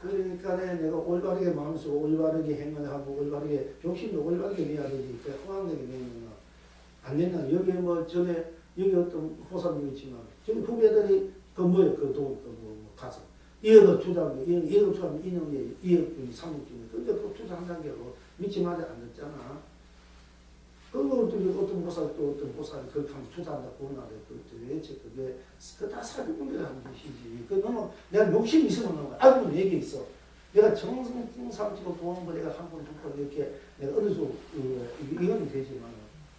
그러니까 내가 올바르게 마음 쓰고 올바르게 행동하고 올바르게 욕심도 올바르게 내야 되지. 그 허황되게 내면 안 된다. 여기 뭐 전에 여기 어떤 호사님이 있지만 저기 후배들이 그 뭐예요? 그 돈, 뭐 가서 2억을 투자하면 2억을 투자하면 2년에 2억 중에 3억 중에 근데 그 투자한다는 게 믿지 마자 안 됐잖아. 그거 어떤 보살 또 어떤 보살이 그렇게 하면 투자한다고 그러나요? 그게 다 사기꾼들이 하는 것이지. 그 너무 내가 욕심이 있으면 그런 거야. 알고 보면 얘기 있어. 내가 정성삼치로 도는 거 내가 한 번, 두 번 이렇게 내가 어느 정도 이건 되지만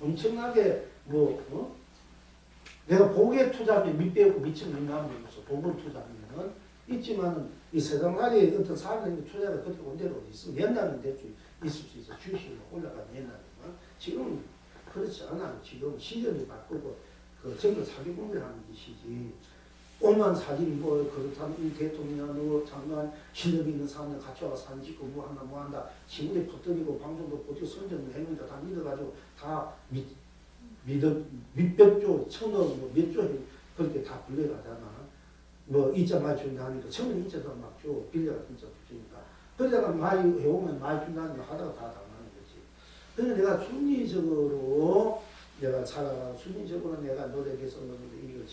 엄청나게 내가 복에 투자하면 밑배우고 미치면 민감한 게 없어. 복을 투자하면은 있지만 이 세상날에 어떤 사람들이 투자가 그렇게 온 데로 어디 있으면 옛날은 대충 있을 수 있어. 주식이 올라가는 옛날에. 지금은 그렇지 않아. 지금 시절이 바꾸고 그 전부 사기꾼들 하는 짓이지. 오만 사진 그렇다면 이 대통령이나 장관 실력 있는 사람들 같이 와서 사진 찍고 뭐 한다. 신문에 퍼뜨리고 방송도 보고 선전을 했는데 다 믿어가지고 다 밑벽조 천억 몇조 그렇게 다 불려가잖아. 뭐 이자 많이 준다 하니까 처음에 이자도 막 줘. 빌려가 진짜 주니까. 그러다가 많이 해오면 많이 준다는 거 하다가 다 당하는 거지. 그래서 내가 순리적으로 내가 살아가 순리적으로 내가 노력해서 이걸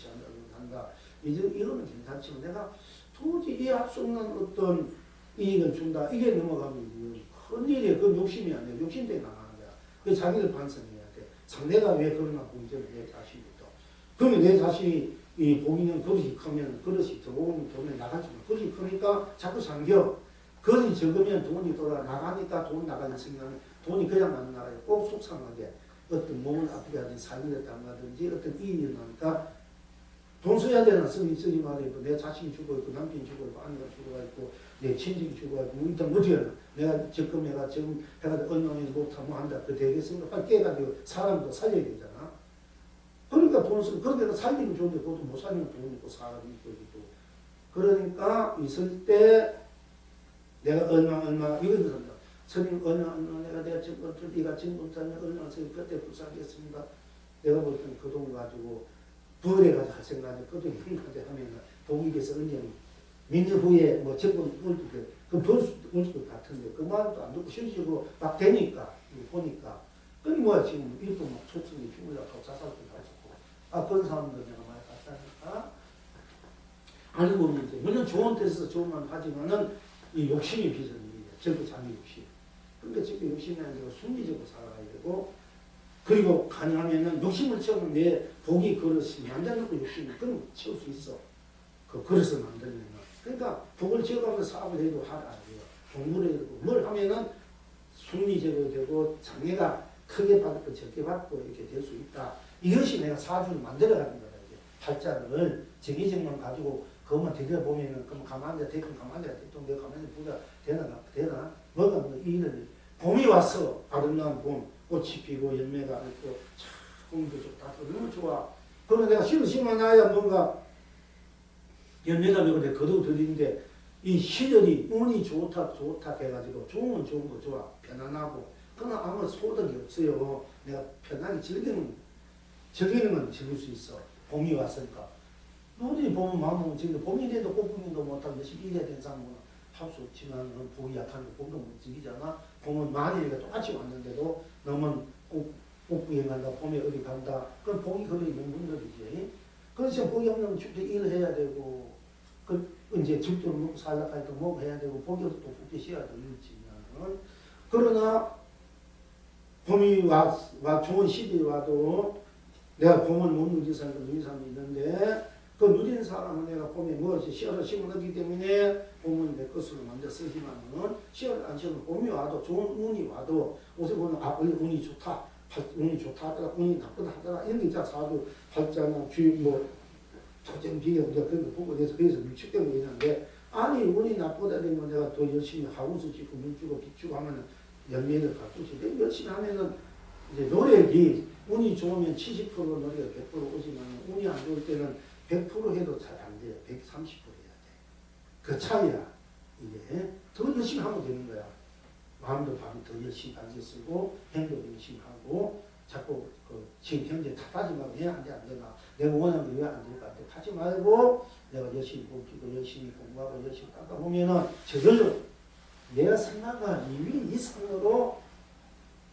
한다. 이거는 괜찮지만 내가 도저히 이해할 수 없는 어떤 이익을 준다. 이게 넘어가면 큰일이야. 그건 욕심이 아니야. 욕심 때문에 나가는 거야. 그래서 자기를 반성해야 돼. 상대가 왜 그러나 공정을 내 자신부터. 그러면 내 자신이 이 보이는 그릇이 크면 그릇이 들어오면 돈이 나가지만 그릇이 크니까 자꾸 잠겨. 그릇이 적으면 돈이 돌아 나가니까 돈 나가는 생각은 돈이 그냥 안 나가요. 꼭 속상하게 어떤 몸을 아프게 하든지 살기를 당하든지 어떤 이익이 나니까 돈 써야 되나 쓰지 말아요. 내 자식이 죽어 있고 남편이 죽어 있고 아내가 죽어 있고 내 친척이 죽어 있고 일단 어떻게 하나 내가 지금 해가지고 얼마나 못하면 한다. 그 되겠습니까? 빨리 깨가지고 사람도 살려야 되잖아. 그러니까 돈 쓰고 그렇게 살기는 좋은데 그것도 못 살면 돈 있고 사람이 있고 그러니까 있을 때 내가 얼마 이거 들었다. 스님 얼마 내가 지금 네가 지금부터는 얼마 스님 그때 불쌍하겠습니다. 내가 볼 때는 그 돈 가지고 부활해 가지고 할 생각에 그 돈이 흥하게 하면 독이 돼서 언제 민주 후에 뭐 정권 그벌수 것 같은데 그 말도 안 듣고 실질적으로 막 되니까 보니까 그게 뭐야 지금 일도 막 초청이 죽으려고 자살도 하고 그런 사람들 내가 많이 봤다니까 알고 보면 이제 물론 좋은 데서 좋은 말 하지만은 이 욕심이 빚은 일이야. 절대 자기 욕심. 그러니까 지금 욕심이 아니고 순리적으로 살아가야 되고 그리고 가능하면은 욕심을 채우면 내 복이 그릇이 만들어놓고 욕심을 그럼 채울 수 있어. 그 그릇을 만들면. 그러니까 복을 채워가면서 사업을 해도 하라. 공부를 해도 뭘 하면은 순리적으로 되고 장애가 크게 받고 적게 받고 이렇게 될 수 있다. 이것이 내가 사주를 만들어가는 거야. 이제 팔자를 정의적만 가지고 그것만 들여보면은 그럼 가만히 대충 가만히 대충 내가 가만히 보자 되나 뭐가 뭐 이를 봄이 왔어. 아름다운 봄 꽃이 피고 열매가 있고 참 공도 좋다. 너무 좋아. 그러면 내가 심어놔야 뭔가 열매가 되고 내가 거두드리는데 이 시절이 운이 좋다 해가지고 좋은 거 좋아. 편안하고 그러나 아무 소득이 없어요. 내가 편하게 즐기는 건 즐길 수 있어. 봄이 왔으니까. 어디 보면 마음은 지금 봄이 돼도 꽃구경도 못하고 열심히 일해야 되는 사람은 할 수 없지만 복이 약한 거 봄도 못 즐기잖아. 봄은 만일에 똑같이 왔는데도 너무 꽃구경한다. 봄에 어디 간다. 그럼 복이 걸려 있는 분들이지. 그래서 복이 없는 축제 일을 해야 되고 이제 집도 먹고 살려고 할 때 뭐 해야 되고 복이 없어 또 복제 쉬어야 되고 이렇지만 그러나 봄이 좋은 시기에 와도 내가 봄을 못 누리는 사람이 있는데 그 누리는 사람은 내가 봄에 무엇이 씨알을 심어놓기 때문에 봄은 내 것으로 만들어 쓰지만은 씨알을 안 심으면 봄이 와도 좋은 운이 와도 옷에 보면 원래 운이 좋다. 운이 좋다 하더라. 운이 나쁘다 하더라. 이런 게 있잖아. 사주 팔자나 주의 토점 비교 그런 거 보고 그래서 밀축되고 있는데 아니 운이 나쁘다 되면 내가 더 열심히 하우스 짓고 물 주고 빛 주고 하면은 열매를 갖고지. 내가 열심히 하면은 이제 노력이 운이 좋으면 70% 노력이 100% 오지만 운이 안 좋을 때는 100% 해도 잘 안 돼요. 130% 해야 돼. 그 차이야. 이게 더 열심히 하면 되는 거야. 마음도 더 열심히 가지 쓰고 행동도 열심히 하고 자꾸 지금 현재 탓하지 말고 왜 안 돼, 안 되나. 내가 원하는 게 왜 안 될까? 하지 말고 내가 열심히 공부하고 열심히 공부하고 열심히 닦아보면은 저절로 내가 생각한 2위 이상으로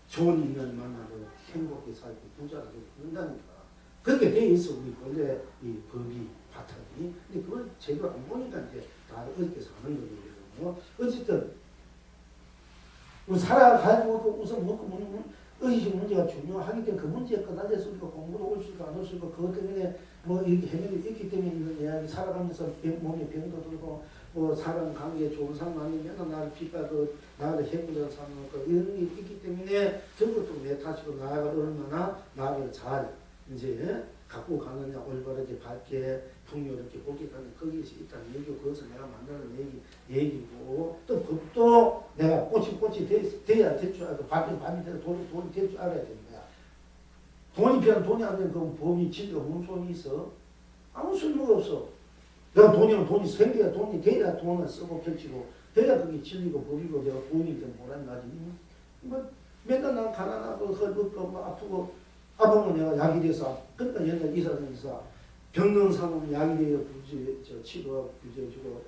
좋은 인연을 만나고 행복하게 살고 부자가 되고 그런다니까. 그렇게 돼 있어 우리 원래 이 법이 바탕이. 근데 그걸 제대로 안 보니까 이제 다 어렵게 사는 거거든요. 어쨌든 살아가지고 우선 먹고 먹는 의식 문제가 중요하기 때문에 그 문제에 끝나서 우리가 공부도 올 수 있고 안 올 수 있고 그것 때문에 뭐 이렇게 해결이 있기 때문에 이런 이야기 살아가면서 몸에 병도 들고 뭐 사람 관계에 좋은 사람 만나면 나를 핍박하고 나를 해보려는 사람 그 이런 게 있기 때문에 결국 내 탓이고 나가 얼마나 나를 잘 이제 갖고 가느냐 올바르게 밝게 풍요롭게 보게 가는 거기에서 있다는 얘기고 그것을 내가 만드는 얘기고 또 법도 내가 꽃이 돼야 될 줄 알고 밤이 돼야 돈이 될 줄 알아야 되는 거야. 돈이 필요한 돈이 안 되면 그 법이 진리가 무슨 소용이 있어? 아무 쓸모가 없어. 내가 돈이 생겨야 돈이 돼야 돈을 쓰고 펼치고 돼야 그게 진리고 법이고 내가 돈이 좀 보란 나지. 뭐 맨날 난 가난하고 헐벗고 뭐 아프고 아프면 내가 약이 돼서 그러니까 옛날 의사들에서 병든 사람은 약이 돼서 치료하고 구제해주고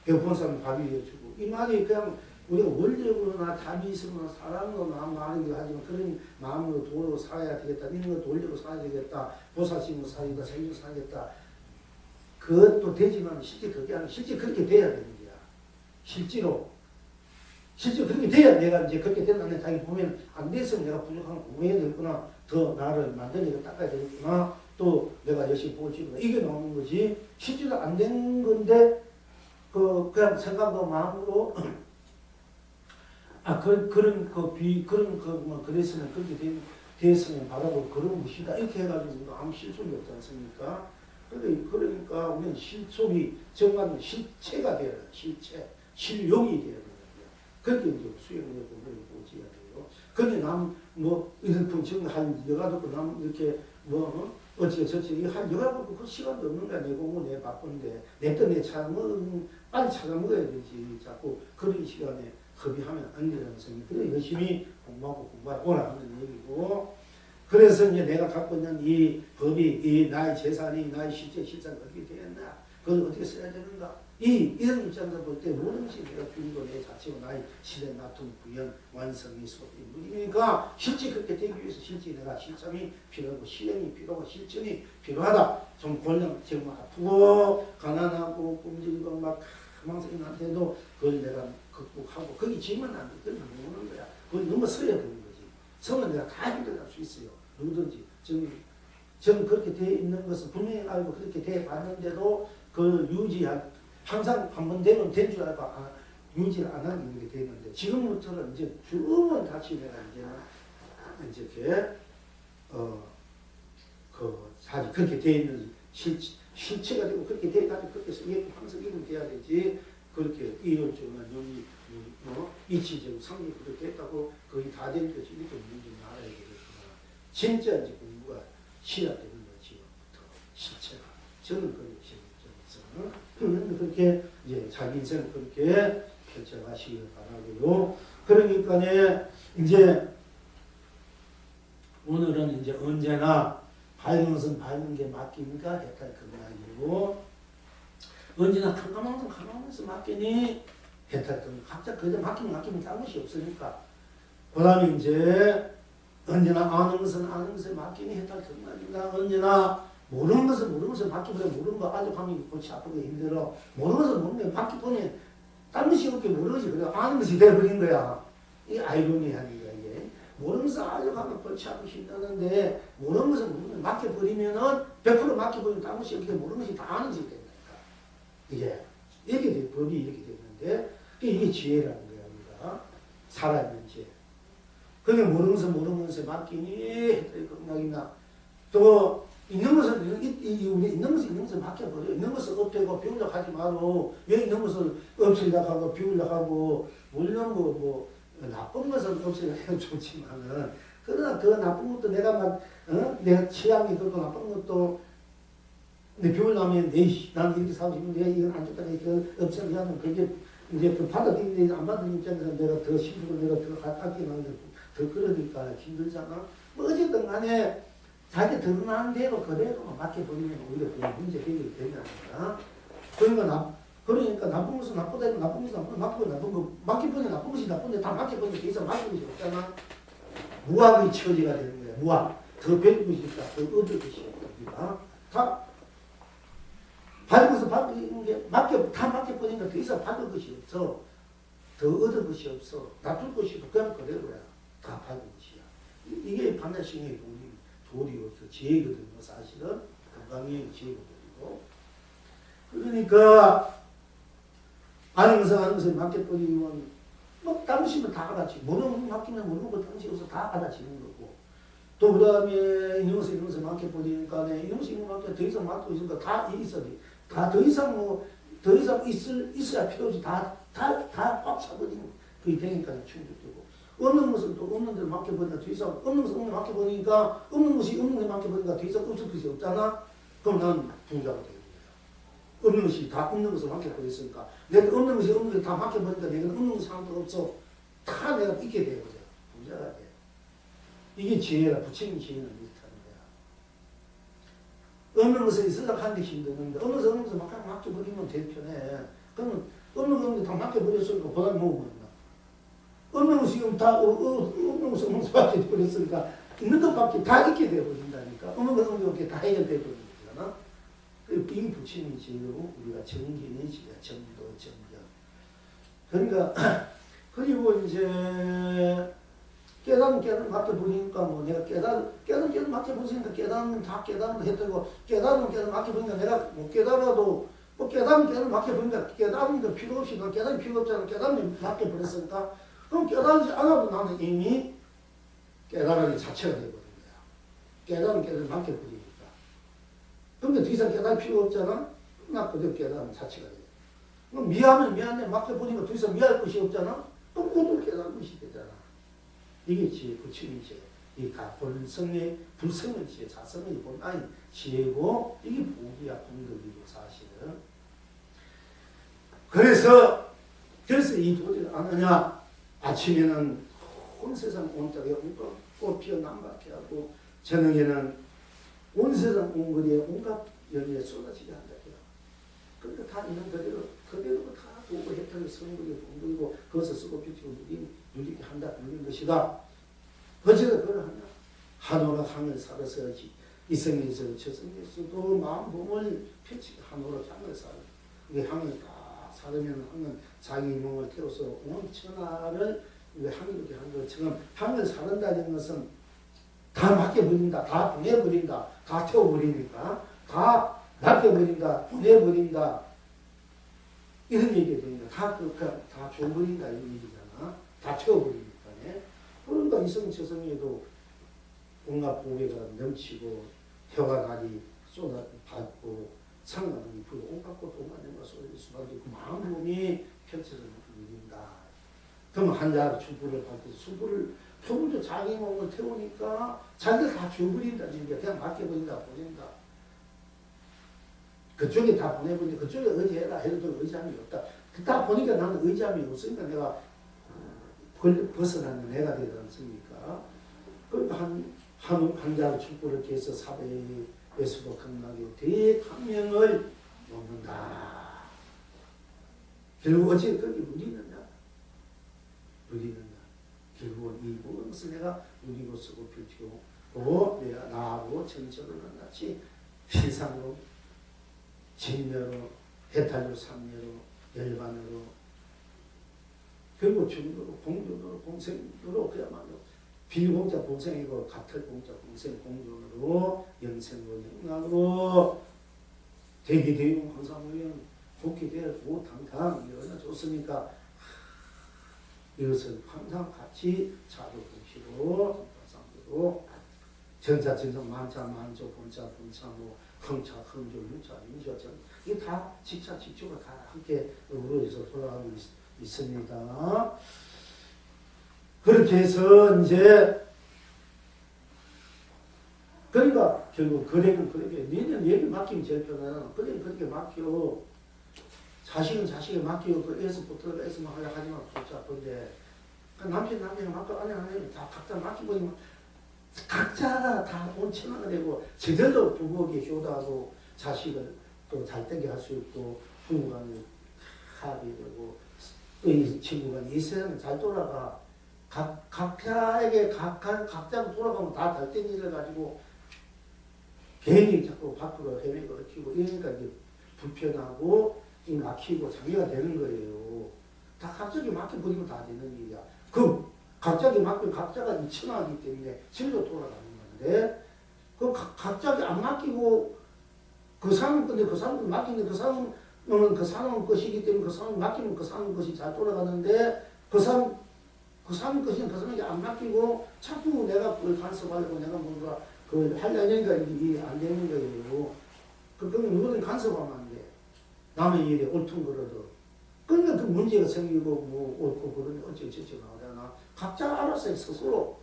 배고픈 사람은 밥이 되어주고 이 말이 그냥 우리가 원력으로나 답이 있으면 사랑으로나 많은 게 하지만 그런 마음으로 도로 살아야 되겠다 이런 거 돌리고 살아야 되겠다 보살심으로 살겠다 생존 살겠다 그것도 되지만 실제 그게 아니라 실제 그렇게 돼야 되는 거야. 실제로 그렇게 돼야 내가 이제 그렇게 된다는 자기 보면 안 됐으면 내가 부족한 공부해야 되겠구나. 더 나를 만들어내고 닦아야 되겠구나. 또 내가 열심히 보고 싶구나. 이게 나오는 거지. 실제로 안 된 건데 그냥 생각과 마음으로 그랬으면 그렇게 됐으면 바라고 그런 것이다. 이렇게 해가지고 아무 실속이 없지 않습니까? 그러니까 우리는 실속이 정말 실체가 되어야 돼. 실용이 되어야 돼. 그렇게 이제 수행을 공부를 보지야 돼요. 근데 이런 정한 여가도 남 이렇게 어찌저찌 한 여가도 그 시간도 없는 거야. 내 공부 내 바쁜데 내 빨리 찾아 먹어야 되지. 자꾸 그런 시간에 허비하면 안 되는 생각. 그래 열심히 공부하고 오라 하는 얘기고. 그래서 이제 내가 갖고 있는 이 법이 이 나의 재산이 나의 실제 실상이 어떻게 되었나? 그걸 어떻게 써야 되는가? 이런 입장에서 볼 때 모든 것이 내가 주는 거 내 자체고 나의 실내 나툼 구현 완성이 소리 무리니까 실제 그렇게 되기 위해서 실제 내가 실천이 필요하고 실행이 필요하고 실천이 필요하다. 좀 골령 정말 아프고 가난하고 굶주리고 막 가망성이 나한테도 그걸 내가 극복하고 거기 지면 안 돼. 그건 안 오는 거야. 그걸 넘어서야 되는 거지. 서면 내가 다 해결할 수 있어요. 누구든지. 저는 그렇게 되어 있는 것을 분명히 알고 그렇게 되어 봤는데도 그걸 항상 한 번 되면 된 줄 알고 유지를 안 하는 게 되는데 지금부터는 이제 주문 다시 내가 이제 이렇게 사실 그렇게 되어 있는 실체가 되고 그렇게 돼가지고 그렇게 해서 항상 이름 돼야 되지 그렇게 이론적으로 이치적으로 성립이 그렇게 했다고 거의 다 된 것이 이렇게 있는지 알아야 되겠구나. 진짜 이제 공부가 시작되는 거지 지금부터 실체가 저는 그런 시작점에서 그렇게 이제 자기 인생을 그렇게 펼쳐가시길 바라고요. 그러니까 이제 오늘은 이제 언제나 밝은 것은 밝은 게 맡깁니까? 해탈 그건 아니고 언제나 캄캄한 것은 캄캄한 것을 맡기니 해탈 그건 각자 그저 맡기면 딴 것이 없으니까 그 다음에 이제 언제나 아는 것은 아는 것을 맡기니 해탈 그건 아닙니다. 언제나 모르는 것을 맡기보다 모르는 거 아주 하면 골치 아프고 힘들어. 모르는 것을 모르는 거 맡기보니 딴 것이 없게 모르지. 그래 아는 것이 돼버린 거야. 이게 아이러니한 거야 이게. 모르는 것을 아주 하면 골치 아프고 힘드는데 모르는 것을 모르는 거 맡겨버리면은 100% 맡겨버리면 딴 것이 없게 모르는 것이 다 아는 것이 된다니까. 이게 법이 이렇게 되는데 이게 지혜라는 거야 우리가. 살아있는 지혜. 그게 모르는 것을 맡기니 했더니 건강이나 또 있는 것을 있는 것을 맡겨버려. 있는 것을 없애고 비우려고 하지 말고 왜 있는 것을 없애려고 하고 비우려고 하고 물론 뭐 나쁜 것을 없애려고 해도 좋지만은 그러나 그 나쁜 것도 내가 내가 취향이 그렇고 나쁜 것도 내 비우려면 나는 이렇게 살고 싶은데 이건 안 좋다 이거 없애려고 하면 그게 이제 그 받아들이는 안 받는 입장에서 내가 더 힘들고 내가 더 아끼는 더 그러니까 힘들잖아. 뭐 어쨌든 간에 자기 드러나는 대로 그대로 맡겨버리면 오히려 그 문제 해결이 되잖아. 그러니까 나쁜 것은 나쁘다 해도 나쁜 것은 나쁜 거 맡겨버리면 나쁜 것이 나쁜데 다 맡겨버리면 더 이상 맡길 것이 없잖아. 무학의 처지가 되는 거야. 무학. 더 배울 것이 있다. 더 얻을 것이 없다. 다 받은 것을 다 맡겨버리니까 더 이상 받을 것이 없어. 더 얻을 것이 없어. 놔둘 것이 없고 그냥 그대로야. 다 받은 것이야. 이게 반야신의 도리로서 지혜거든요. 사실은 건강의 지혜거든요. 그러니까 아는 것을 맡겨버리면 뭐 당신은 다 받아치. 모르는 거 맡기면 모르는 거 당신으로서 다 받아치는 거고. 또 그 다음에 이런 것을 맡겨버리니까 이런 것을 맡겨 더 이상 맡고 있으니까 다 있어야 돼. 다 더 이상 있어야 필요 없이 다 꽉 차버리는 그게 되니까 충족되고. 없는 것은 또 없는 대로 맡겨버리니까 더 이상 없는 것을 없는 데 맡겨버리니까 없는 것이 없는 데 맡겨버리니까 더 이상 없을 것이 없잖아. 그럼 난 부자가 되는 거야. 없는 것이 다 없는 것을 맡겨버렸으니까 내가 없는 것이 없는 데 다 맡겨버리니까 내가 없는 것이 하나도 없어. 다 내가 있게 되어버려. 부자가 돼. 이게 지혜라. 부처님 지혜는 이렇다는 거야. 없는 것에 있으려고 하는데 힘드는데 없는 것을 막 맡겨버리면 되게 편해. 그러면 없는 다 맡겨버렸으니까 보다 먹으면 없는 것이 없는 것을 맡겨버렸으니까 있는 것밖에 다 있게 되어버린다니까. 없는 것밖에 다 해결되어버리는 거잖아. 이 부처님 지혜로 우리가 정견의 지혜, 정도, 정견. 그러니까 그리고 이제 깨달음 맡겨보니까 뭐 내가 깨달음 맡겨보니까 깨달음은 다 깨달음을 했다고 깨달음 맡겨보니까 내가 뭐 깨달아도 뭐 깨달음 맡겨보니까 깨달음도 필요 없이 나 깨달음이 필요 없잖아. 깨달음이 맡겨버렸으니까 그럼 깨달지 않아도 나는 이미 깨달음이 자체가 되어버린 거야. 깨달음 맡겨버리니까. 그런데 더 이상 깨달을 필요 없잖아. 나 그대로 깨달음 자체가 돼. 그럼 미안하면 미안해 맡겨보니까 더 이상 미할 것이 없잖아. 그럼 모두 깨달은 것이 되잖아. 이게 지혜, 부처님 지혜. 이 본성의 불성의 지혜, 자성의 본아의 지혜고 이게 복이야, 공덕이고 사실은. 그래서 이 도리를 아느냐? 아침에는 온 세상 온짝에 꽃 피어 남밖에 하고 저녁에는 온 세상 온 거리에 온갖 연기에 쏟아지게 한다. 그러니까 다 있는 그대로 다 보고 혜택을 선물이 공덕이고 그것을 쓰고 비치고 누리게 한다. 누리는 것이다. 어찌가 그걸 하냐? 한오라 향을 살았어야지. 이성에서 저성에서도 마음 몸을 펼치고 한오라 향을 살아. 이게 향을 다 살으면 향은 자기 몸을 태워서 온 천하를 향이 이렇게 한 것처럼 향을 사른다는 것은 다 맡겨버린다. 다 보내버린다. 다 태워버리니까. 다 맡겨버린다. 보내버린다. 이런 얘기가 되니까 다 줘버린다. 이런 얘기잖아. 다 태워버리니까. 그러니까 이성처성에도 온갖 보배가 넘치고 혀가 날이 쏟아받고 상관이 불고 온갖 꽃 온갖 연가 쏟아질 수밖에 없고 마음 몸이 펼쳐서 누린다. 그러면 한자로 촛불을 받고 촛불도 자기 몸을 태우니까 자기가 다 줘버린다는 얘기야. 그냥 맡겨버린다. 보낸다. 그쪽에 다 보내버리니까 그쪽에 의지해라 해도 의지함이 없다. 다 보니까 나는 의지함이 없으니까 내가 벗어나는 내가 되지 않습니까? 그러니까 한자로 촛불을 깨서 사배에서도 강하게 대강명을 놓는다. 결국 어찌 그렇게 누리느냐? 결국은 이 모든 것을 내가 누리고 쓰고 펼치고 내가 나하고 전처럼 같이 세상으로 진멸로 해탈로 삼멸로 열반으로 결국 중도로 공존으로 공생으로 그야말로 빌공자 공생이고 갑탈공자 공생 공존으로 영생으로 영락으로 대기대용 항상무연 좋게 되고 당당 이러나 좋습니까? 이것을 항상 같이 자도공시로 상상으로 전차 전성 만차 만조 본차 본차 뭐 흥차 흥조 윤차 윤차 이게 다 직차 직조가 다 함께 어우러져서 돌아가고 있습니다. 그렇게 해서 이제 그러니까 결국 거래는 그렇게 니는 얘기 맡기면 제일 편하잖아. 거래는 그렇게 맡겨. 자식은 자식에 맡기고 그 애서 붙들어가 애서 막 하려고 하지만 좋지 않던데 남편이 맡고 아내 다 각자 맡기고 각자가 다 온천하게 되고 제대로 부부에게 효도하고 자식을 또 잘되게 할 수 있고 부부간에 합이 되고 또 이 친구가 이 세상에 잘 돌아가 각자에게 각자가 돌아가면 다 잘된 일을 가지고 괜히 자꾸 밖으로 헤매고 얽히고 이러니까 이제 불편하고 막히고 장애가 되는 거예요. 다 각자에게 맡겨버리면 다 되는 일이야. 그럼 각자에게 맡기면 각자가 이천하기 때문에 진로 돌아가는 건데 그 각자에게 안 맡기고 그 사람 근데 그 사람을 맡기는데 그 사람은 그 사람 것이기 때문에 그 사람 맡기면 그 사람 것이 잘 돌아가는데 그 사람 것이는 그 사람에게 안 맡기고 자꾸 내가 그걸 간섭하려고 내가 뭔가 그걸 하려니까 이게 안 되는 거예요. 그러면 누구든 간섭하면 안 돼. 남의 일에 옳든 그러든. 그러니까 그 문제가 생기고 뭐 옳고 그러니 어쩌고저쩌고 나오잖아. 각자 알아서 스스로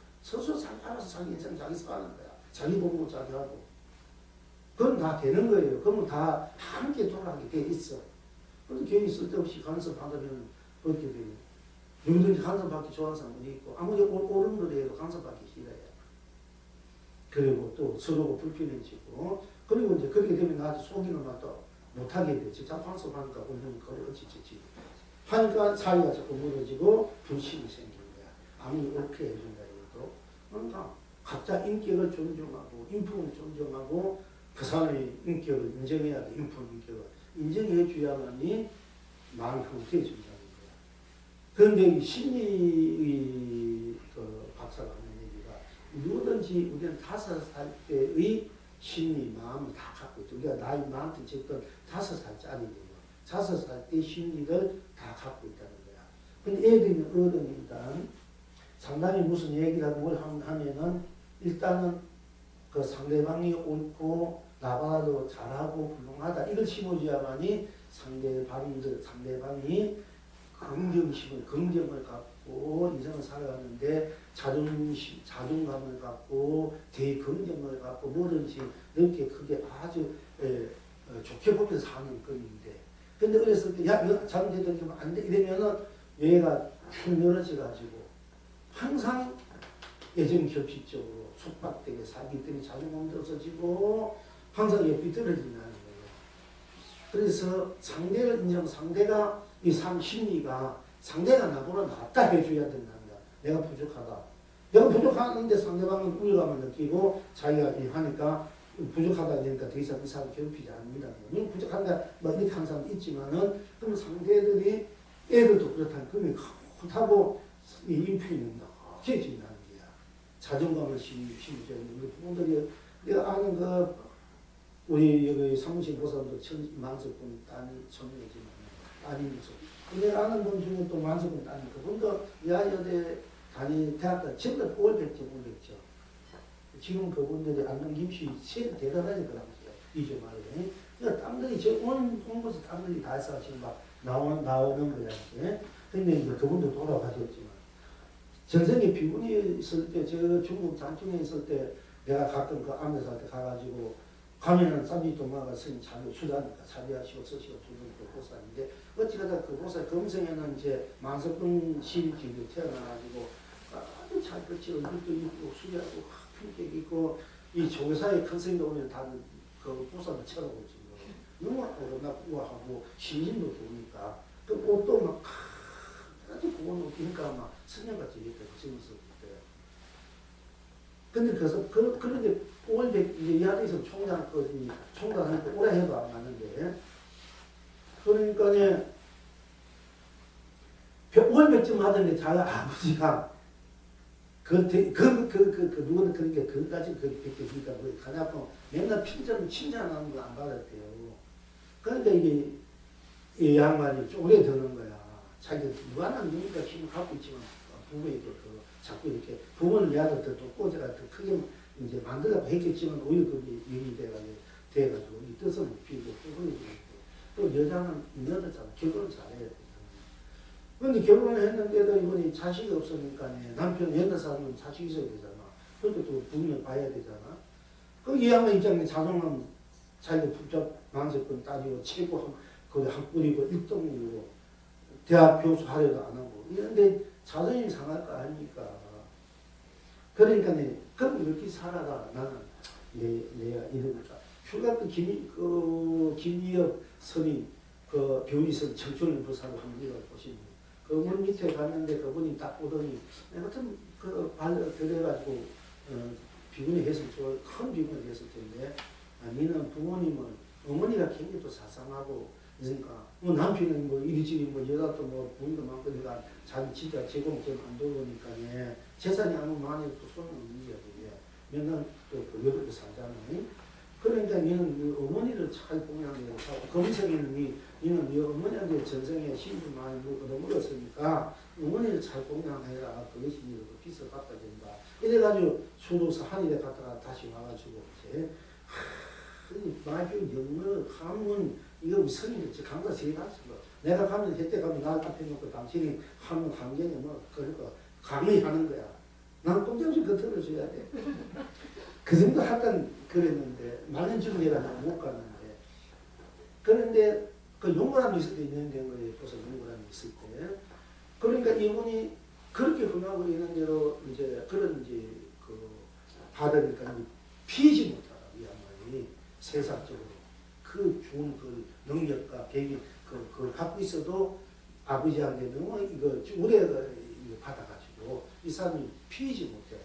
알아서 자기 인생 자기 사는 거야. 자기 보고 자기 하고. 그건 다 되는 거예요. 그러면 다 함께 돌아가게 돼 있어. 그런데 괜히 쓸데없이 간섭하면 어떻게 돼요? 누구든지 간섭받기 좋아하는 사람은 있고 아무리 옳은 거를 해도 간섭받기 싫어요. 그리고 또 서로가 불편해지고 그리고 이제 그렇게 되면 나한테 속이는 맛도 못하게 되지. 자꾸 간섭하니까 오늘 거리 어찌저찌 하니까 사이가 자꾸 무너지고 불신이 생기는 거야. 아무리 옳게 해준다 해도. 그러니까 각자 인격을 존중하고 인품을 존중하고 그 사람의 인격을 인정해야 돼. 인품 인격을 인정해 줘야만이 마음 형태해준다는 거야. 그런데 이 심리의 그 박사가 하는 얘기가 누구든지 우리는 5살 때의 심리 마음을 다 갖고 있죠. 우리가 나이 많든 적든 5살짜리예요. 5살 때 심리를 다 갖고 있다는 거야. 근데 애들은 어른이 일단 상당히 무슨 얘기를 하고 뭘 하면은 일단은 그 상대방이 옳고 나봐도 잘하고 훌륭하다 이걸 심어줘야만이 상대방이 긍정을 갖고 인생을 살아가는데 자존감을 갖고 대긍정을 갖고 뭐든지 이렇게 크게 아주 좋게 보면서 사는 건인데 근데 어렸을 때 야 이거 잘못했더니 안 돼 이러면은 얘가 흉 늘어져가지고 항상 애정결핍적으로 속박되게 살기 때문에 자존감도 없어지고 항상 옆이 떨어진다는 거예요. 그래서 상대를 인정 상대가 이 심리가 상대가 나보다 낫다 해줘야 된다는 거야. 내가 부족하다. 내가 부족하는데 상대방은 우월감을 느끼고 자기가 하니까 부족하다 되니까 더 이상 이 사람 괴롭히지 않는다는 거야. 물론 부족한다 뭐 이렇게 하는 사람도 있지만은 그럼 상대들이 애들도 그렇다는 그러면 하고 이 인품이 확해진다는 거야. 자존감을 심어줘야 되는 우리 부모들이 내가 아는 그 우리 여기 사무실 보사도 만석군 딸이 손녀지만 딸이면서 내가 아는 분 중에 또 만석군 딸이 그분도 야여대 대학교 전부 다 500점 올렸죠. 지금 그분들이 안동 김씨 대단하게 그러죠. 이제 말이에요. 그러니까 땀들이 온 곳에서 땀들이 다 해서 지금 막 나오는 거야. 근데 이제 그분도 돌아가셨지만 전생에 비군이 있을 때, 저 중국 장충에 있을 때 내가 가끔 그 암에서 할 때 가가지고 가면은 쌈이 도마가 스님 자료 수다니까 자비하시고 쓰시고 두는 그 보살인데 어찌가다 그 보살 금성에는 이제 만석군 시집이 태어나가지고 아주 잘 긋지 얼굴도 있고 수려하고 품격 있고 이 조사의 큰 스님도 오면 다 그 보살을 쳐다보지 너무 우아하고 신심도 좋으니까 그 옷도 막 아주 고운 옷 입으니까 막 스님같이 이렇게 지냈을 때 근데 그런데 올백 이제 야대에서 총장하니까 오래 해도 안 맞는데 그러니까 올백쯤 하던데 자기 아버지가 누구는 그러니까 그까지 그렇게 그러니까 가냐고 맨날 칭찬하는 거 안 받았대요. 그러니까 이게 이 양반이 오래 드는 거야. 자기가 무한한 능력과 힘을 갖고 있지만 부모에게 자꾸 이렇게 부모는 야를 더 꽂아가 더 크게 이제 만들라고 했겠지만 오히려 그게 일이 돼가지고 이 뜻을 못 피우고 또 여자는 여자잖아. 결혼을 잘해야 돼. 그런데 결혼을 했는데도 이번에 자식이 없으니까 남편 옛날 사람은 자식이 있어야 되잖아. 그러니까 또 부인을 봐야 되잖아. 이 양반 입장에 자존감 자기가 붙잡 만석권 따지고 최고 거기 한 뿌리고 1등이고 대학 교수 하려도 안 하고 이런데 자존심 상할 거 아닙니까? 그러니까 그럼 이렇게 살아라. 나는 내가 이러니까. 휴가 때 김희엽 선이 교의선 청춘을 부사로 한번 읽어보시면 그분 밑에 갔는데 그분이 딱 보더니 내가 좀 그래가지고 비군이 했을 줄 큰 비군이 했을 텐데 니는 부모님은 어머니가 굉장히 또 자상하고 그러니까 뭐 남편은 뭐 이리저리 뭐 여자도 뭐 부인도 많고 그러니까 자기 진짜 제공 안 들어오니까 재산이 아무 많이 또 손은 없는 거야 그게 맨날 또 여덟 살잖아. 그러니까 니는 어머니를 잘 공양해야 하고 검색에는 니는 네 어머니한테 전생에 신분 많이 얻어먹었으니까 어머니를 잘 공양해라. 그것이 니가 빚을 갚아야 된다. 이래가지고 수도사 한일에 갔다가 다시 와가지고 이제 마주 영어 한문 이거 성인들 강사 세 가지 내가 가면 혜택 가면 날 앞에 놓고 당신이 한문 강견에 뭐 그러니까 강의하는 거야. 난 꼼짝없이 그 들어줘야 돼. 그 정도 하여튼 그랬는데 말년 중에 내가 못 갔는데 그런데 그 용구람이 있을 때 있는데 거에 벌써 용구람이 있을 때 그러니까 이분이 그렇게 흥하고 있는 대로 이제 그런 이제 그 받으니까 피지 못하라 이 양반이 세상적으로 그 좋은 그 능력과 계획 그걸 갖고 있어도 아버지한테 너무 이거 우레가 받아가지고 이 사람이 피지 못해.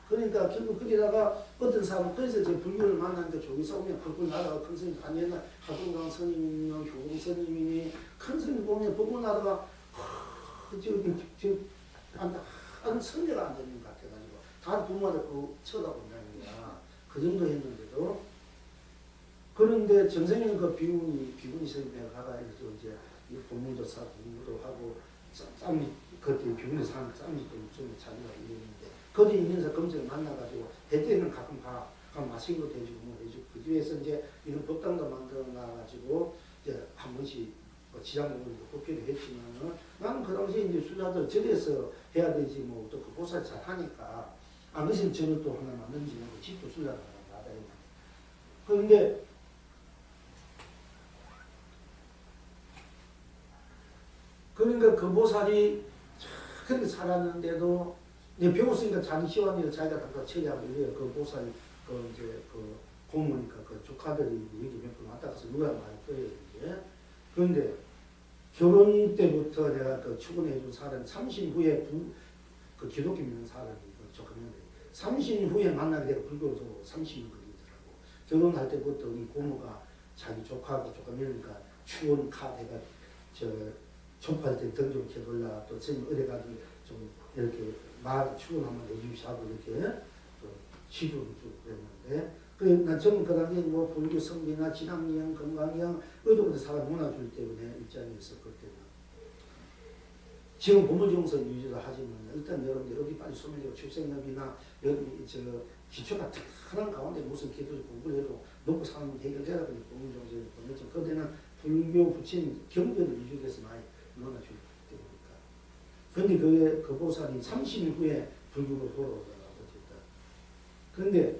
그러니까 결국 거기다가 어떤 사람은 그래서 제 불교를 만났는데 저기서 오면 불교 나라가 큰 스님 다니나 하동강 스님이며 효공 스님이니 큰 스님 보면 보고 나라가 한 선배가 안 되는 것 같아가지고 다 부모들 쳐다본다는 거야. 그 정도 했는데도 그런데 정생이는 그 비군이 스님에 가가지고 이제 본문조사 공부도 하고 쌈이 그때 비군에 사는 쌈이도 좀 자기가 이랬는데 거기 있면서 검색을 만나가지고 대때는 가끔 가끔 맛있는 것도 해주고 뭐 해주고 그 뒤에서 이제 이런 법당도 만들어 놔가지고 이제 한 번씩 뭐 지장목을 뽑기도 했지만은 나는 그 당시에 이제 수자들 절에서 해야 되지 뭐 또 그 보살 잘 하니까 안 그러시면 저를 또 하나 만든지 뭐 집도 수자들 나가야 그런데 그러니까 그 보살이 그렇게 살았는데도 이제 배웠으니까 자기 시완이를 자기가 다 처리하고 이래요. 그 보살이 이제 고모니까 그 조카들이 얘기 몇 번 왔다 가서 누가 말 거예요 이제. 그런데 결혼 때부터 내가 그 추근해준 사람 30 후에 그 기독교 믿는 사람이 조카인데 30 후에 만나게 되고 불교도 30년 걸리더라고. 결혼할 때부터 우리 고모가 자기 조카하고 조카 믿으니까 추원 카드가 촉할 때 등 좀 켜달라 또 선생님 어디가지고 좀 이렇게 말 추원 한번 해주시고 이렇게 지도를 쭉 그랬는데 그래 난 저는 그 당시에 뭐 불교 성비나 진학령 건강령 의도부터 사람 문화줄 때문에 입장에서 그때는 지금 본문정선 유지를 하지만 일단 여러분들 여기 빨리 소멸되고 출생협이나 여기 기초가 특별한 가운데 무슨 기도적 공부를 해도 먹고 사는 해결되라 그러니 본문정선이 보냈죠. 그때는 불교 부친 경전을 유지해서 많이 문화줄 때니까. 근데 그 보살이 30일 후에 불교로 돌아오더라고. 그런데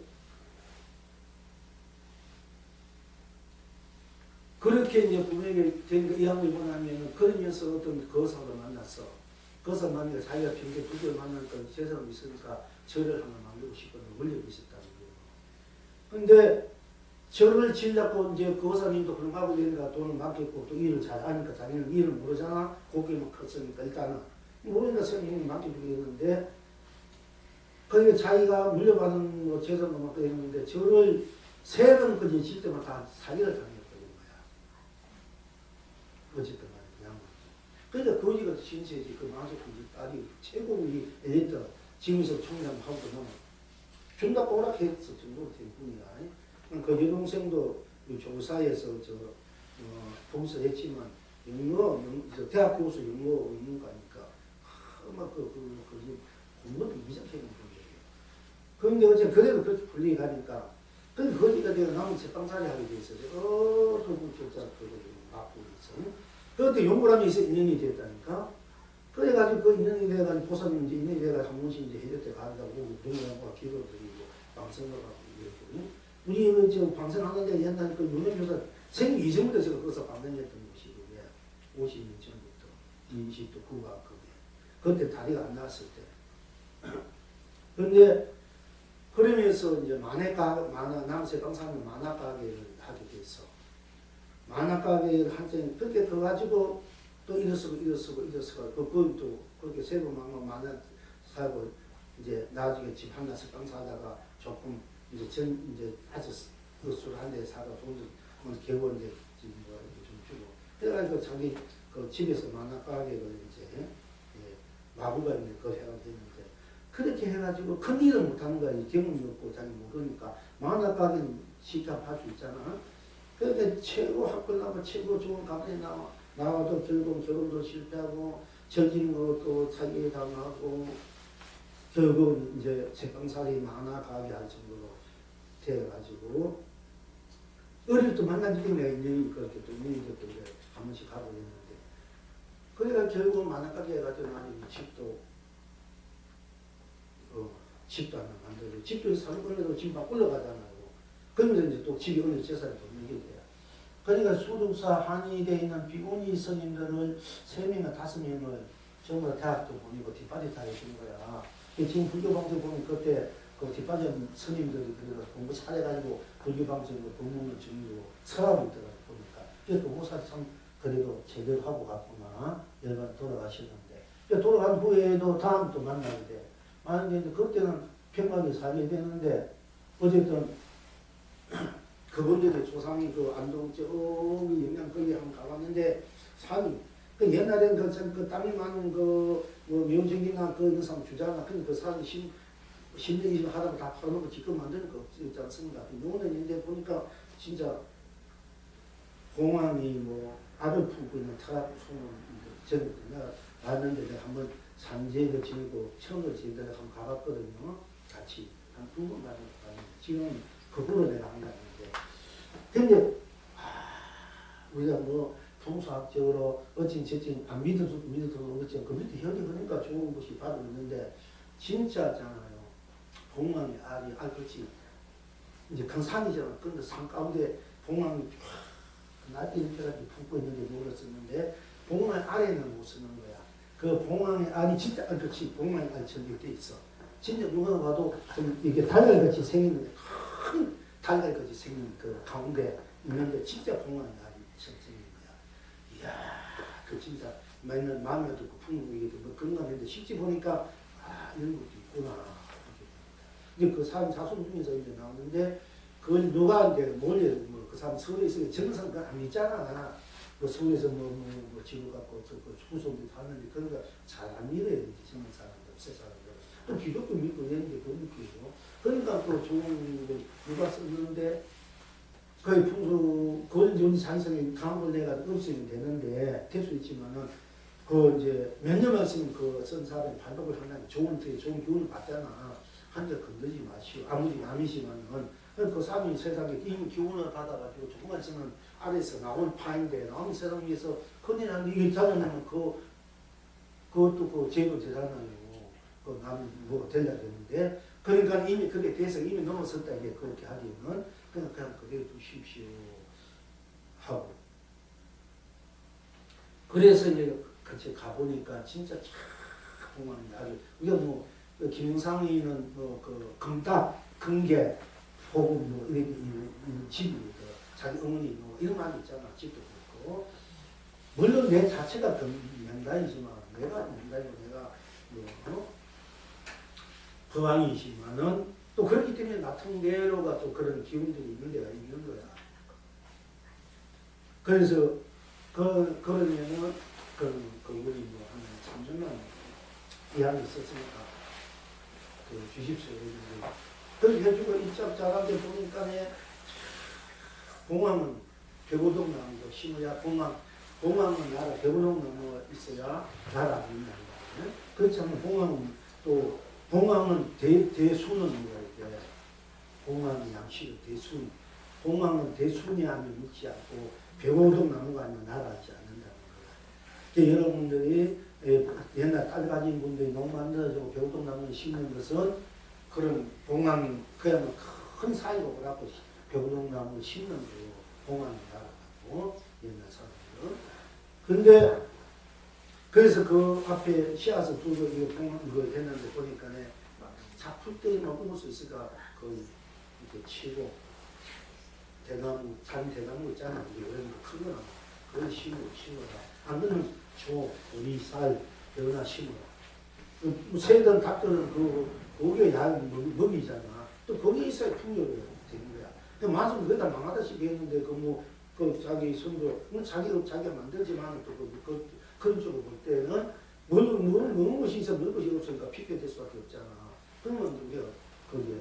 그렇게 이제 부모에게 된 이 양을 보내면 그러면서 어떤 거사를 만났어. 거사 만나니까 자기가 평소에 불교를 만나니까 재산이 있으니까 절을 하나 만들고 싶어서 원력이 있었다는 거예요. 그런데 절을 지으려고 이제 거사님도 그런 하고 되니까 돈을 맡겼고 또 일을 잘 하니까 자기는 일을 모르잖아. 고기만 컸으니까 일단은 모르니까 선생님이 맡겨주겠는데 그러니까 자기가 물려받은 뭐 재산도 맡고 했는데 절을 3번까지 질 때마다 사기를 당했거든 거야. 어쨌든 간에 그냥. 그러니까 거지가 신세지 그 마석군지 딸이 최고위 엘리트 지금에서 총장하고 나면 준다고 오락했을 정도로 된 분이야. 그 여동생도 조사에서 봉사했지만 대학 교수 영어 있는가니까 막 공부도 이상하게 그런데 어제 그래도 그렇게 분리해 가니까 근데 거기가 내가 남은 제빵살이 하게 돼 있어요. 조금 교자 그거 맡고 있어. 그런데 용구람이 있어 2년이 됐다니까. 그래가지고 그 2년이 돼가지고 보살님 이제 2년이 돼가지고 한 번씩 이제 해줄 때 간다고 용구람과 기도 드리고 방송을 하고 이랬거든요. 우리 지금 방송하는데 옛날에 그 유명교사 생기 이전부터 제가 거기서 방송했던 곳이 그게 50년 전부터 20도 9가 그게. 그때 다리가 안 나왔을 때. 근데 그러면서 이제 남세 강사는 만화 가게를 하게 됐어. 만화 가게를 한때 그렇게 더 가지고 또 일어서고 그건 또 그렇게 세부망만 만화 사고 이제 나중에 집 하나 석방 사다가 조금 이제 이제 아주 술 한 대 사가 돈을 개월 이제 뭐 이렇게 좀 주고 그래가지고 자기 그 집에서 만화 가게를 이제 마구가 있는 그 해가 됐는데 그렇게 해가지고 큰 일은 못하는 거야. 경험이 없고 자기 모르니까 만화 가게는 시작할 수 있잖아. 그러니까 최고 학교 나와 최고 좋은 가정에 나와도 결국 결혼도 실패하고 저지는 것도 사기에 당하고 결국 이제 책방살이 만화 가게 할 정도로 되어가지고 어릴 때 만난 적이 내가 인연이 그렇게 또 인연이 됐고 이제 한 번씩 가고 있는데 그래가 결국 만화 가게 해가지고 나중에 집도 하나 만들고 집도 사는 거라도 집 막 올라가잖아요. 그러면서 이제 또 집이 어느 재산이 없는 게 돼요. 그러니까 수족사 한의대에 있는 비구니 스님들을 3명이나 5명을 전부 다 대학도 보내고 뒷바지 다 해준 거야. 지금 불교방송 보면 그때 그 뒷바지 스님들이 그래서 공부 잘해가지고 불교방송으로 법문을 주고 서랍이 있더라고 보니까. 그래서 모사 참 그래도 제대로 하고 갔구나. 열반 돌아가셨는데. 돌아간 후에도 다음 또 만나게 돼. 만약에 그때는 평범하게 살게 되는데 어쨌든 그분들의 조상이 그 안동 저기 영양거리 한번 가봤는데 산이 그 옛날에는 그 땅이 많은 그 묘정이나 그 영상 주자나 그 산이 10년 이상 하다가 다 팔아먹고 지금 만드는 거 있지 않습니까? 요거는 이제 보니까 진짜 공항이 뭐 알을 품고 있는 타락 소문 저는 내가 봤는데 내가 한번 산지에도 지내고 청을 지내다 한번 가봤거든요. 같이 한 2번 가는 지금 그 후로 내가 안 가는데 근데 우리가 뭐 풍수학적으로 어찌저찌 안 믿어도 어찌 그 밑에 현이 그러니까 좋은 것이 바로 있는데 진짜잖아요. 봉황의 알이 알것이 이제 큰 산이잖아. 그런데 산 가운데 봉황이 낮게 이렇게 품고 있는데 모르겠었는데 봉황의 알에는 못 쓰는 거야. 그 봉황의 알이 진짜 알것이 봉황의 알 전개돼 있어. 진짜 누가 봐도 좀 이게 달걀같이 생겼는데 큰 달걀같이 생긴 그 가운데 있는데 진짜 봉황의 알이 생긴 거야. 이야, 그 진짜 맨날 마음에 듣고 풍부이게 뭐 그런 거 했는데 실제 보니까 이런 것도 있구나. 이제 그 사람 자손 중에서 이제 나오는데 그걸 누가 이제 몰래 뭐 그 사람 서울에 있으니까 정상 안 믿잖아. 그 서울에서 뭐 지구 갖고 그 후손들이 하는데 그런 거 잘 안 믿어요. 이제 정상 사람들, 새 사람들. 또 기독교 믿고 이런 게 그 믿기고. 그러니까 또 좋은 거 누가 썼는데 거의 풍수 그걸 이제 산성이 강한 걸 내가 없으면 되는데 될 수 있지만은 그 이제 몇 년만 쓰면 그 쓴 사람이 반복을 한다는 좋은 기운을 받잖아. 한절 건드리지 마시오. 아무리 암이지만은 그 사람이 세상에 이미 기운을 받아가지고 조금만 있으면 아래에서 나온 파인데 나온 세상 위에서 큰일 나는데 이게 자라나면 그것도 그 제도 대단하고 그 남이 뭐 되려야 되는데 그러니까 이미 그게 돼서 이미 넘어섰다 이게 그렇게 하기는 그냥 그대로 두십시오 하고 그래서 이제 같이 가보니까 진짜 참 공항이 아주 우리가 뭐 김영상이는 그 금답 금계 호흡 뭐 이런 집이 자기 어머니 뭐 이런 말이 있잖아. 집도 그렇고 물론 내 자체가 명단이지만 내가 명단이고 내가 거왕이지만은 또 그렇기 때문에 나통대로가 또 그런 기운들이 있는 데가 있는 거야. 그래서 그러면은 우리 뭐 한 3년간 이야기 있었으니까 주십시오. 그렇게 해주고 입장 잘하게 보니까 공항은 대고동 나무도 심어야 공항은 나라 대고동 나무가 있어야 나라 안 된다. 그렇지 않으면 공항은 대수는 뭐야. 공항이 양식의 대순. 공항은 대순이 아니면 있지 않고 대고동 나무가 아니면 나라하지 않는다는 거야. 여러분들이 옛날 딸 가진 분들이 농 만들어주고 배우동 나무를 심는 것은 그런 봉황이 그야말로 큰 사이로 갖고 배우동 나무를 심는 거예요. 봉황이 나라고 옛날 사람들. 근데 그래서 그 앞에 씨앗을 두고 이거 했는데 보니까네 잡풀 때만 먹을 수 있으니까 그 이렇게 치고 대나무, 산 대나무 있잖아. 이게 큰 거나 그건 심어라. 안 그러면 조, 우리 쌀, 여나 심어라. 새든 닭들은 거기에 양 먹이잖아. 또 거기에 있어야 풍요가 되는 거야. 근데 맛은 거의 다 망하다시피 했는데 그 자기 손도 자기가 만들지만 또 그런 쪽으로 볼 때는 먹는 것이 있어 먹는 것이 없으니까 피폐될 수밖에 없잖아. 그러면 우리가 거기에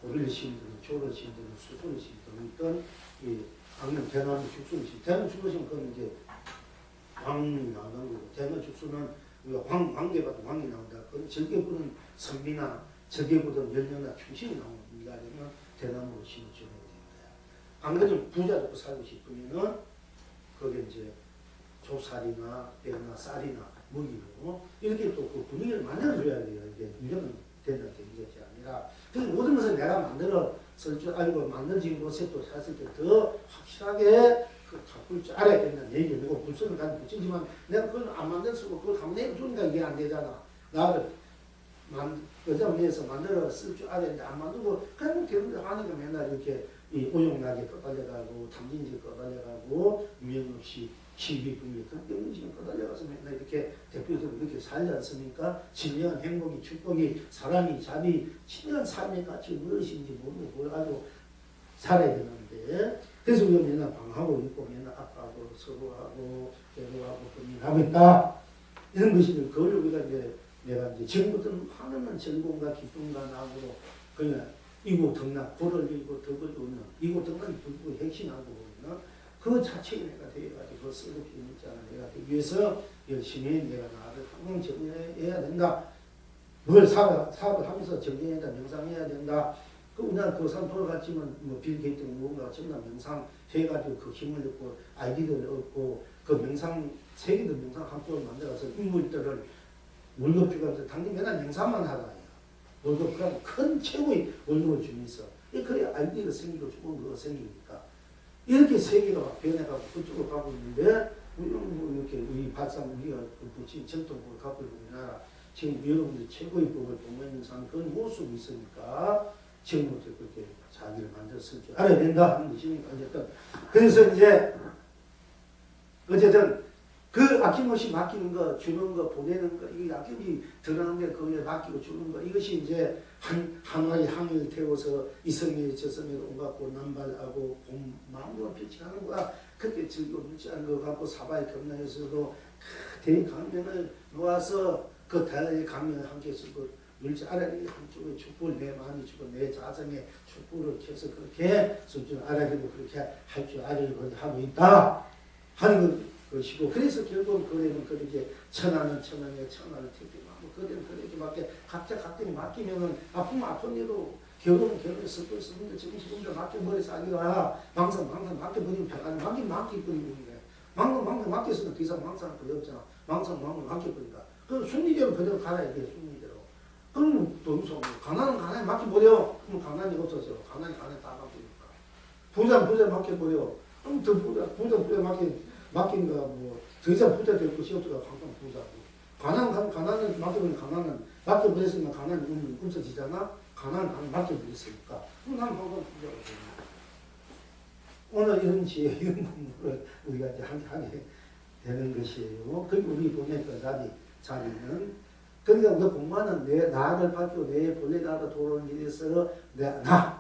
오리를 심든 조를 심든 수소를 심든 있던 이 강릉 대나무 죽순을 심 대나무 죽순은 그건 이제 왕이 나오는 거고 대나무 죽순은 우리가 왕개 봐도 왕이 나온다. 그건 절개 부는 선비나 절개 부든 연령나 충신이 나옵니다. 그러면 대나무를 심어주는 거야. 안 그러면 부자 잡고 살고 싶으면은 거기에 이제 조살이나 배나 쌀이나 먹이고 이렇게 또 그 분위기를 만들어줘야 돼요. 이게 유전은 된다는 것이 아니라 그 모든 것을 내가 만들어 쓸 줄 알고 만들어진 곳에 또 샀을 때 더 확실하게 그 가꿀 줄 알아야 된다는 얘기고 불선을 가지고 붙이지만 내가 그걸 안 만들 수고 그걸 가만 내주니까 이게 안 되잖아. 나를 여자를 위해서 만들어 쓸 줄 알아야 되는데 안 만들고 그냥 되는데 하니까 맨날 이렇게 이 오용나게 꺼달려가고 탐진지 꺼달려가고 유형 없이 시비 분리 그런 때문에 지금 꺼달려가서 맨날 이렇게 대표적으로 이렇게 살지 않습니까? 진정한 행복이 축복이 사람이 자비 진정한 삶의 가치 무엇인지 모르는 걸 알고 살아야 되는데 그래서 우리가 맨날 방하고 있고 맨날 아파하고 서로하고 괴로워하고 고민하고 있다 이런 것이 그걸 우리가 이제 내가 이제 지금부터는 하나는 전공과 기쁨과 낙으로 그냥 이고 덕락 불을 이고 덕을 얻는 이고 덕락이 불고 핵심하고 있는 그 자체에 내가 되어가지고 쓰고 있잖아. 내가 되기 위해서 열심히 내가 나를 항상 정리해야 된다. 뭘 사업을 하면서 정리해야 된다. 명상해야 된다. 그 우리나라 그 사람 돌아갔지만 뭐 빌 게이트 뭔가 전부 다 명상 해가지고 그 힘을 얻고 아이디어를 얻고 그 명상 세계도 명상 학교를 만들어서 인물들을 월급 주면서 당연히 맨날 명상만 하다. 월급 그러면 큰 최고의 월급을 주면서 그래야 아이디어가 생기고 좋은 거가 생기니까 이렇게 세계가 변해가고 그쪽으로 가고 있는데 뭐 이렇게 우리 발상 우리가 붙인 전통법을 갖고 있는 우리나라 지금 여러분들 최고의 법을 동원하는 사람 그건 못 쓰고 있으니까 지금부터 그렇게 자기를 만들어 쓸 줄 알아야 된다 하는 것이니까 어쨌든 그래서 이제 어쨌든 그 아낌없이 맡기는 거, 주는 거, 보내는 거, 이게 아낌이 드러나는데 거기에 맡기고 주는 거, 이것이 이제 한화의 항을 태워서 이성에 저성에 온갖고 남발하고 마음으로 표치하는 거야. 그렇게 즐거운 물지 않은 거 갖고 사바의 경락에서도 대강면을 놓아서 그 대의 강면을 함께 쓰고 물지 알아야 돼. 한쪽에 촛불, 내 마음이 주고 내 자성에 촛불을 켜서 그렇게 쓸 줄 알아야 되고 그렇게 할 줄 알아야 하고 있다 하는 것이고 그래서 결국 거래는 그렇게 천하는 천하에 천하를 택기만 뭐 거래는 그렇게밖에 각자 각자에 맡기면은 아프면 아픈 대로 결혼은 결혼에 쓸거 쓰는데 지금 혼자 맡겨버려서 아니라 망상 맡겨버리면 편하게 맡겨버리는 거야. 망상 맡겼으면 더 이상 망상은 거의 없잖아. 망상 맡겨버리니까 그 순리대로 그대로 갈아야 돼. 순리대로. 그러면 또 무슨 가난은 가난에 맡겨버려. 그럼 가난이 없어져. 가난이 다 맡기니까. 부자 맡겨버려. 그럼 더 부자 맡긴 거 뭐 더 이상 부자 될 것이 없어가 항상 부자고 가난은 맡겨버렸으니까 가난이 없어지잖아. 가난은 맡겨버렸으니까 그럼 나는 항상 부자가 되는 거야. 오늘 이런 지혜 이런 공부를 우리가 이제 하게 되는 것이에요. 그리고 우리 보낼 그 자리는 그러니까 우리가 공부하는 내 나를 밝히고 내 본래 나를 돌아오는 일에서 나